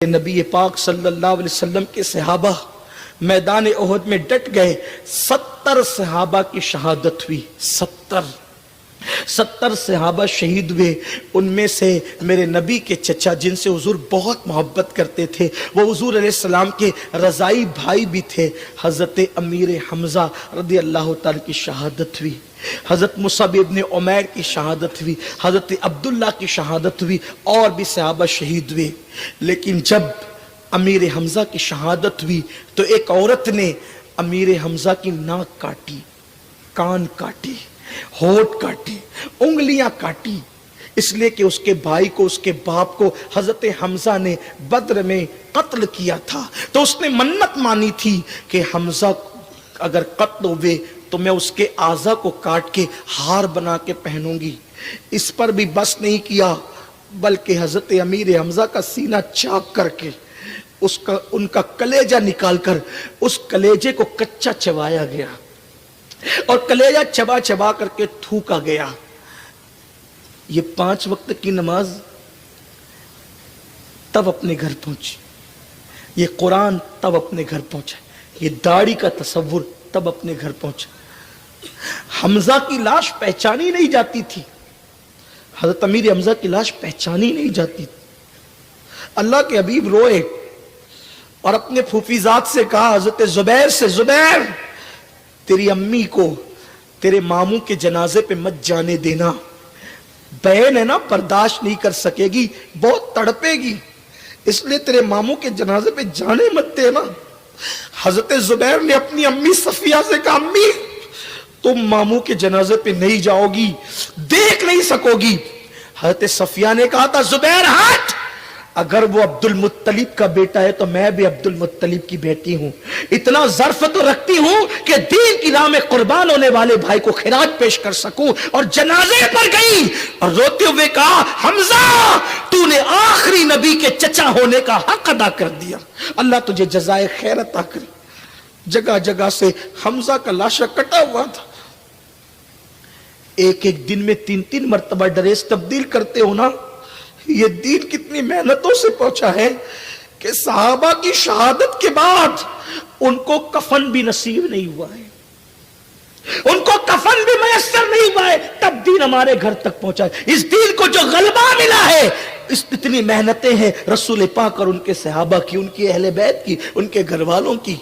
نبی پاک صلی اللہ علیہ وسلم کے صحابہ میدان احد میں ڈٹ گئے. 70 صحابہ کی شہادت ہوئی. 70 صحابہ شہید ہوئے. ان میں سے میرے نبی کے چچا جن سے حضور بہت محبت کرتے تھے, وہ حضور علیہ السلام کے رضائی بھائی بھی تھے, حضرت امیر حمزہ رضی اللہ تعالی کی شہادت ہوئی. حضرت مصعب ابن عمیر کی شہادت ہوئی. حضرت عبداللہ کی شہادت ہوئی. اور بھی صحابہ شہید ہوئے. لیکن جب امیر حمزہ کی شہادت ہوئی تو ایک عورت نے امیر حمزہ کی ناک کاٹی, کان کاٹی, ہونٹ کاٹی, انگلیاں کاٹی, اس لیے کہ اس کے بھائی کو, اس کے باپ کو حضرت حمزہ نے بدر میں قتل کیا تھا. تو اس نے منت مانی تھی کہ حمزہ اگر قتل ہوئے تو میں اس کے اعضاء کو کاٹ کے ہار بنا کے پہنوں گی. اس پر بھی بس نہیں کیا, بلکہ حضرت امیر حمزہ کا سینہ چاک کر کے ان کا کلیجہ نکال کر اس کلیجے کو کچا چبایا گیا, اور کلیجہ چبا چبا کر کے تھوکا گیا. یہ 5 وقت کی نماز تب اپنے گھر پہنچی, یہ قرآن تب اپنے گھر پہنچا, یہ داڑھی کا تصور تب اپنے گھر پہنچا. حمزہ کی لاش پہچانی نہیں جاتی تھی, حضرت امیر حمزہ کی لاش پہچانی نہیں جاتی تھی. اللہ کے حبیب روئے اور اپنے پھوپھیزاد سے کہا, حضرت زبیر سے, زبیر تیری امی کو تیرے ماموں کے جنازے پہ مت جانے دینا, بہن ہے نا, برداشت نہیں کر سکے گی, بہت تڑپے گی, اس لیے تیرے ماموں کے جنازے پہ جانے مت دینا. حضرت زبیر نے اپنی امی صفیہ سے کہا, امی تم ماموں کے جنازے پہ نہیں جاؤ گی, دیکھ نہیں سکو گی. حضرت صفیہ نے کہا تھا, زبیر ہٹ, اگر وہ عبد المطلب کا بیٹا ہے تو میں بھی عبد المطلب کی بیٹی ہوں, اتنا ظرف تو رکھتی ہوں کہ دین کی راہ میں قربان ہونے والے بھائی کو خراج پیش کر سکوں. اور جنازے پر گئی اور روتے ہوئے کہا, حمزہ تو نے آخری نبی کے چچا ہونے کا حق ادا کر دیا, اللہ تجھے جزائے خیر عطا کرے. جگہ جگہ سے حمزہ کا لاشا کٹا ہوا تھا. ایک دن میں 3 مرتبہ ڈریس تبدیل کرتے ہو نا. یہ دین کتنی محنتوں سے پہنچا ہے کہ صحابہ کی شہادت کے بعد ان کو کفن بھی نصیب نہیں ہوا ہے, ان کو کفن بھی میسر نہیں ہوا ہے, تب دین ہمارے گھر تک پہنچا ہے. اس دین کو جو غلبہ ملا ہے, اتنی محنتیں ہیں رسول پاک اور ان کے صحابہ کی, ان کی اہل بیت کی, ان کے گھر والوں کی.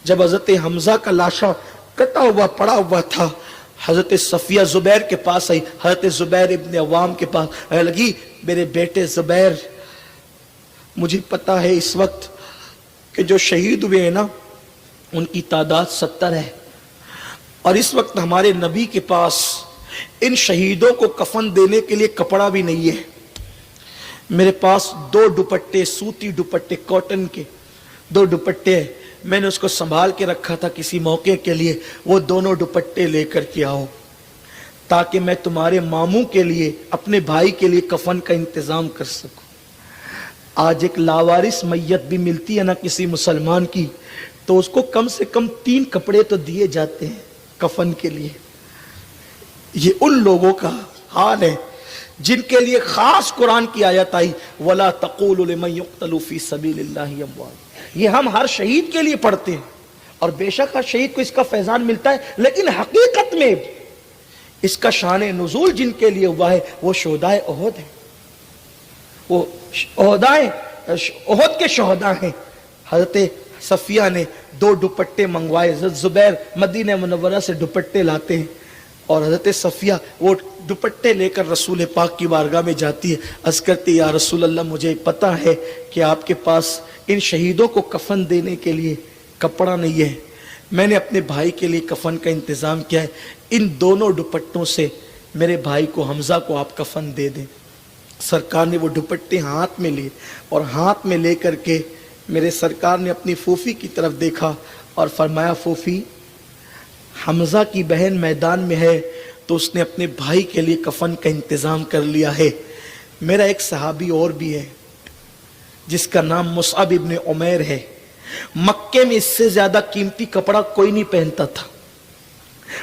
جب حضرت حمزہ کا لاشا کٹا ہوا پڑا ہوا تھا, حضرت صفیہ زبیر کے پاس آئی, حضرت زبیر ابن عوام کے پاس لگی, میرے بیٹے زبیر, مجھے پتا ہے اس وقت کہ جو شہید ہوئے ہیں نا ان کی تعداد 70 ہے, اور اس وقت ہمارے نبی کے پاس ان شہیدوں کو کفن دینے کے لیے کپڑا بھی نہیں ہے. میرے پاس 2 دوپٹے, سوتی دوپٹے, کاٹن کے 2 دوپٹے ہیں, میں نے اس کو سنبھال کے رکھا تھا کسی موقع کے لیے. وہ دونوں دوپٹے لے کر کے آؤ تاکہ میں تمہارے ماموں کے لیے, اپنے بھائی کے لیے کفن کا انتظام کر سکوں. آج ایک لاوارث میت بھی ملتی ہے نا کسی مسلمان کی, تو اس کو کم سے کم 3 کپڑے تو دیے جاتے ہیں کفن کے لیے. یہ ان لوگوں کا حال ہے جن کے لیے خاص قرآن کی آیت آئی, وَلَا تَقُولُوا لِمَن يُقْتَلُ فِي سَبِيلِ اللَّهِ أَمْوَاتٌ. یہ ہم ہر شہید کے لیے پڑھتے ہیں, اور بے شک ہر شہید کو اس کا فیضان ملتا ہے, لیکن حقیقت میں اس کا شان نزول جن کے لیے ہوا ہے وہ شہدائے احد ہیں, وہ احد کے شہداء ہیں. حضرت صفیہ نے 2 دوپٹے منگوائے. حضرت زبیر مدینہ منورہ سے دوپٹے لاتے ہیں, اور حضرت صفیہ وہ دوپٹے لے کر رسول پاک کی بارگاہ میں جاتی ہے. عرض کرتی, یا رسول اللہ, مجھے پتا ہے کہ آپ کے پاس ان شہیدوں کو کفن دینے کے لیے کپڑا نہیں ہے, میں نے اپنے بھائی کے لیے کفن کا انتظام کیا ہے, ان دونوں دوپٹوں سے میرے بھائی کو, حمزہ کو آپ کفن دے دیں. سرکار نے وہ دوپٹے ہاتھ میں لیے, اور ہاتھ میں لے کر کے میرے سرکار نے اپنی پھوپھی کی طرف دیکھا اور فرمایا, پھوپھی, حمزہ کی بہن میدان میں ہے تو اس نے اپنے بھائی کے لیے کفن کا انتظام کر لیا ہے. میرا ایک صحابی اور بھی ہے جس کا نام مصعب ابن عمیر ہے. مکے میں اس سے زیادہ قیمتی کپڑا کوئی نہیں پہنتا تھا,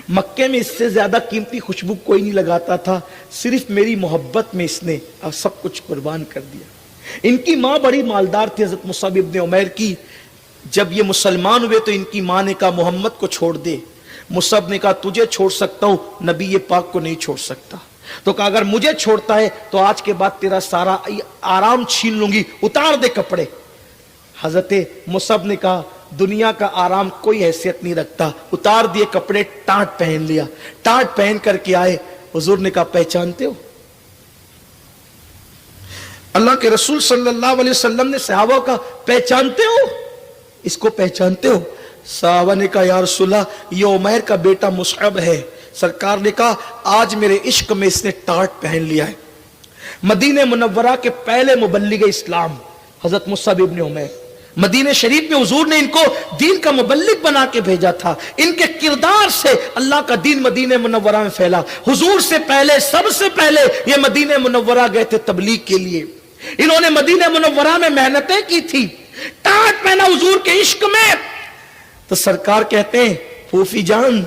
مکے میں اس سے زیادہ قیمتی خوشبو کوئی نہیں لگاتا تھا, صرف میری محبت میں اس نے سب کچھ قربان کر دیا. ان کی ماں بڑی مالدار تھی حضرت مصعب ابن عمیر کی. جب یہ مسلمان ہوئے تو ان کی ماں نے کہا محمد کو چھوڑ دے. مصعب نے کہا تجھے چھوڑ سکتا ہوں, نبی پاک کو نہیں چھوڑ سکتا. تو کہا اگر مجھے چھوڑتا ہے تو آج کے بعد تیرا سارا آرام چھین لوں گی, اتار دے کپڑے. حضرت مصعب نے کہا دنیا کا آرام کوئی حیثیت نہیں رکھتا. اتار دیے کپڑے, ٹانٹ پہن لیا. ٹانٹ پہن کر کے آئے. حضور نے کہا پہچانتے ہو؟ اللہ کے رسول صلی اللہ علیہ وسلم نے صحابہ کا پہچانتے ہو, اس کو پہچانتے ہو؟ صحابہ نے کہا یا رسول اللہ یہ عمیر کا بیٹا مصعب ہے. سرکار نے کہا آج میرے عشق میں اس نے ٹانٹ پہن لیا ہے. مدینہ منورہ کے پہلے مبلغ اسلام حضرت مصعب ابن عمیر. مدینہ شریف میں حضور نے ان کو دین کا مبلغ بنا کے بھیجا تھا. ان کے کردار سے اللہ کا دین مدینہ منورہ میں پھیلا. حضور سے پہلے, سب سے پہلے یہ مدینہ منورہ گئے تھے تبلیغ کے لیے. انہوں نے مدینہ منورہ میں محنتیں کی تھی. ٹانٹ پہنا حضور کے عشق میں. تو سرکار کہتے ہیں پھوفی جان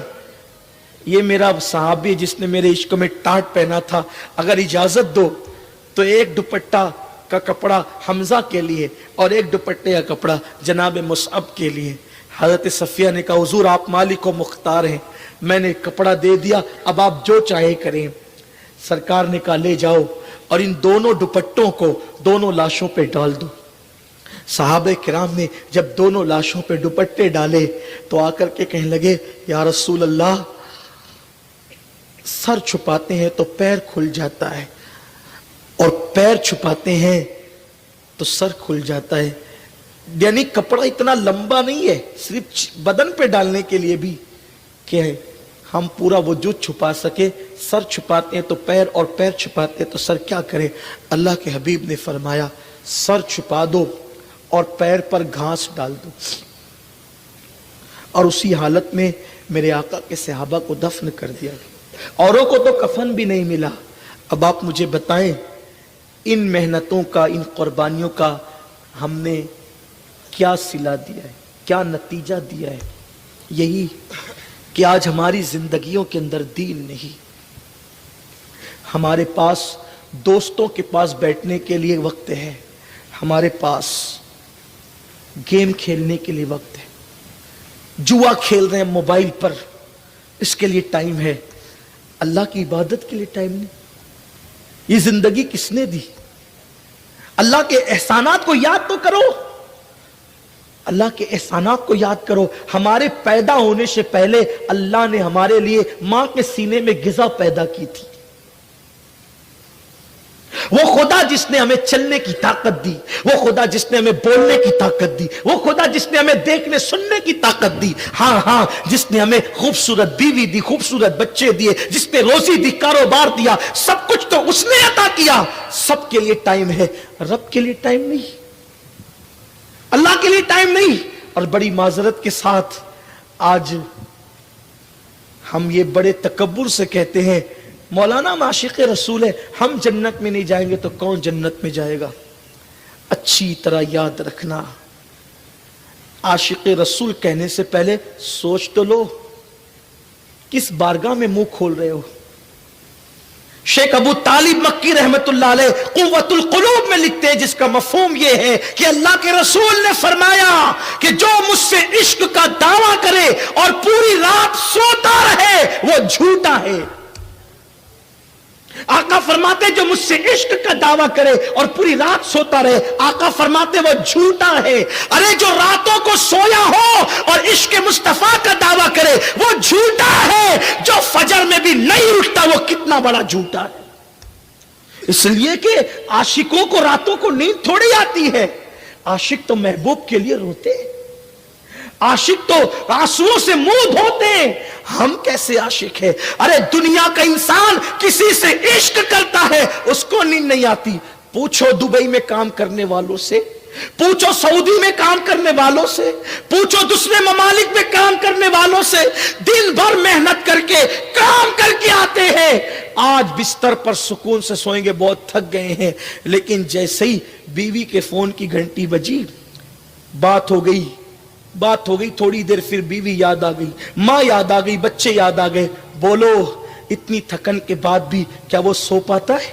یہ میرا صحابی جس نے میرے عشق میں ٹانٹ پہنا تھا, اگر اجازت دو تو ایک دوپٹہ کا کپڑا حمزہ کے لیے اور ایک دوپٹے کا کپڑا جناب مصعب کے لیے. حضرت صفیہ نے کہا حضور آپ مالک و مختار ہیں, میں نے کپڑا دے دیا, اب آپ جو چاہے کریں. سرکار نے کہا لے جاؤ اور ان دونوں دوپٹوں کو دونوں لاشوں پہ ڈال دو. صحابہ کرام نے جب دونوں لاشوں پہ دوپٹے ڈالے تو آ کر کے کہنے لگے یا رسول اللہ سر چھپاتے ہیں تو پیر کھل جاتا ہے اور پیر چھپاتے ہیں تو سر کھل جاتا ہے. یعنی کپڑا اتنا لمبا نہیں ہے صرف بدن پہ ڈالنے کے لیے بھی کہ ہم پورا وجود چھپا سکے. سر چھپاتے ہیں تو پیر اور پیر چھپاتے ہیں تو سر, کیا کرے؟ اللہ کے حبیب نے فرمایا سر چھپا دو اور پیر پر گھاس ڈال دو. اور اسی حالت میں میرے آقا کے صحابہ کو دفن کر دیا گیا. اوروں کو تو کفن بھی نہیں ملا. اب آپ مجھے بتائیں ان محنتوں کا, ان قربانیوں کا ہم نے کیا صلہ دیا ہے, کیا نتیجہ دیا ہے؟ یہی کہ آج ہماری زندگیوں کے اندر دین نہیں. ہمارے پاس دوستوں کے پاس بیٹھنے کے لیے وقت ہے, ہمارے پاس گیم کھیلنے کے لیے وقت ہے, جوا کھیل رہے ہیں موبائل پر, اس کے لیے ٹائم ہے. اللہ کی عبادت کے لیے ٹائم نہیں. یہ زندگی کس نے دی؟ اللہ کے احسانات کو یاد تو کرو, اللہ کے احسانات کو یاد کرو. ہمارے پیدا ہونے سے پہلے اللہ نے ہمارے لیے ماں کے سینے میں غذا پیدا کی تھی. وہ خدا جس نے ہمیں چلنے کی طاقت دی, وہ خدا جس نے ہمیں بولنے کی طاقت دی, وہ خدا جس نے ہمیں دیکھنے سننے کی طاقت دی, ہاں جس نے ہمیں خوبصورت بیوی دی, خوبصورت بچے دیے, جس نے روزی دی, کاروبار دیا, سب کچھ تو اس نے عطا کیا. سب کے لیے ٹائم ہے, رب کے لیے ٹائم نہیں, اللہ کے لیے ٹائم نہیں. اور بڑی معذرت کے ساتھ آج ہم یہ بڑے تکبر سے کہتے ہیں مولانا ہم عاشق رسول ہے, ہم جنت میں نہیں جائیں گے تو کون جنت میں جائے گا؟ اچھی طرح یاد رکھنا, عاشق رسول کہنے سے پہلے سوچ تو لو کس بارگاہ میں منہ کھول رہے ہو. شیخ ابو طالب مکی رحمت اللہ علیہ قوت القلوب میں لکھتے ہیں جس کا مفہوم یہ ہے کہ اللہ کے رسول نے فرمایا کہ جو مجھ سے عشق کا دعویٰ کرے اور پوری رات سوتا رہے وہ جھوٹا ہے. آقا فرماتے جو مجھ سے عشق کا دعویٰ کرے اور پوری رات سوتا رہے, آقا فرماتے وہ جھوٹا ہے. ارے جو راتوں کو سویا ہو اور عشق مصطفیٰ کا دعویٰ کرے وہ جھوٹا ہے, جو فجر میں بھی نہیں اٹھتا وہ کتنا بڑا جھوٹا ہے. اس لیے کہ عاشقوں کو راتوں کو نیند تھوڑی آتی ہے, عاشق تو محبوب کے لیے روتے ہیں, عاشق تو آنسوؤں سے منہ دھوتے ہیں. ہم کیسے عاشق ہیں؟ ارے دنیا کا انسان کسی سے عشق کرتا ہے اس کو نیند نہیں آتی. پوچھو دبئی میں کام کرنے والوں سے, پوچھو سعودی میں کام کرنے والوں سے, پوچھو دوسرے ممالک میں کام کرنے والوں سے, دن بھر محنت کر کے کام کر کے آتے ہیں, آج بستر پر سکون سے سوئیں گے, بہت تھک گئے ہیں, لیکن جیسے ہی بیوی کے فون کی گھنٹی بجی, بات ہو گئی تھوڑی دیر, پھر بیوی یاد آ گئی, ماں یاد آ گئی, بچے یاد آ گئے. بولو اتنی تھکن کے بعد بھی کیا وہ سو پاتا ہے؟